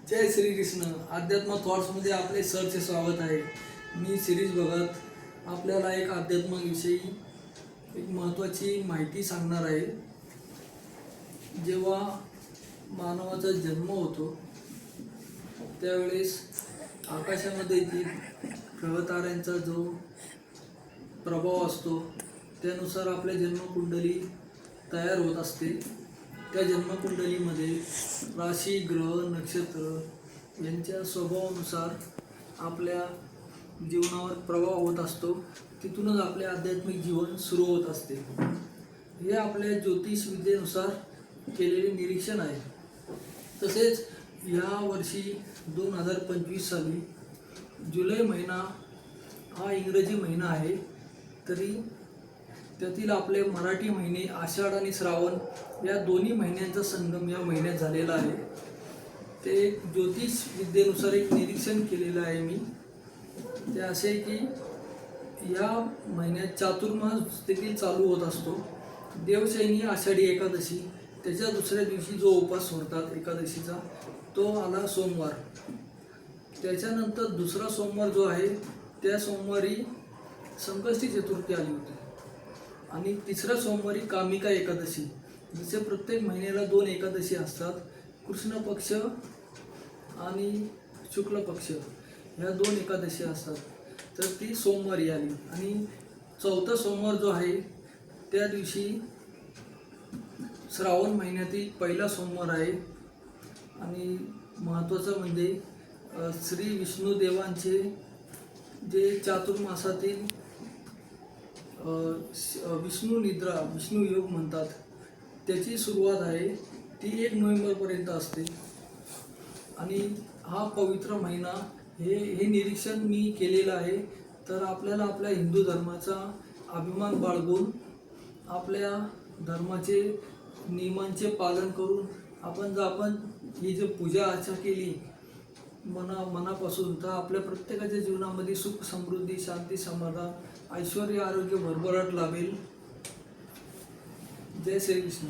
जय श्री कृष्ण. अध्यात्म थॉट्समध्ये आपले सरचे स्वागत आहे. मी सिरीज बघत आपल्याला एक अध्यात्माविषयी एक महत्त्वाची माहिती सांगणार आहे. जेव्हा मानवाचा जन्म होतो त्यावेळेस आकाशामध्ये जी ग्रहताऱ्यांचा जो प्रभाव असतो त्यानुसार आपल्या जन्मकुंडली तयार होत असते. त्या जन्मकुंडलीमध्ये राशी, ग्रह, नक्षत्र यांच्या स्वभावानुसार आपल्या जीवनावर प्रभाव होत असतो. तिथूनच आपले आध्यात्मिक जीवन सुरू होत असते. हे आपल्या ज्योतिष विद्येनुसार केलेले निरीक्षण आहे. तसेच या वर्षी 2025 साली जुलै महिना हा इंग्रजी महिना आहे, तरी त्यातील आपले मराठी महिने आषाढ आणि श्रावण या दोन्ही महिन्यांचा संगम या महिन्यात झालेला आहे. ते ज्योतिष विद्येनुसार एक निरीक्षण केलेलं आहे मी. ते असे की या महिन्यात चातुर्मास देखील चालू होत असतो. देवशयनी आषाढी एकादशी, त्याच्या दुसऱ्या दिवशी जो उपवास सोडतात एकादशीचा तो आला सोमवार. त्याच्यानंतर दुसरा सोमवार जो आहे त्या सोमवारी संकष्टी चतुर्थी आली होती आणि तिसऱ्या सोमवारी कामिका एकादशी. जसे प्रत्येक महिन्याला 2 एकादशी असतात, कृष्ण पक्ष आणि शुक्ल पक्ष ह्या 2 एकादशी असतात, तर ती सोमवारी आली. आणि चौथा सोमवार जो आहे त्या दिवशी श्रावण महिन्यातील पहिला सोमवार आहे. आणि महत्त्वाचं म्हणजे श्री विष्णुदेवांचे जे चातुर्मासातील विष्णू निद्रा, विष्णू योग म्हणतात, त्याची सुरुवात आहे ती 1 नोव्हेंबरपर्यंत असते. आणि हा पवित्र महिना हे निरीक्षण मी केलेलं आहे. तर आपल्याला आपल्या हिंदू धर्माचा अभिमान बाळगून आपल्या धर्माचे नियमांचे पालन करून आपण ही जी पूजा अर्चा केली मनापासून, तर आपल्या प्रत्येकाच्या जीवनामध्ये सुख, समृद्धी, शांती, समाधान, ऐश्वर्य, आरोग्य, भरभराट लाभेल. जय श्री कृष्ण.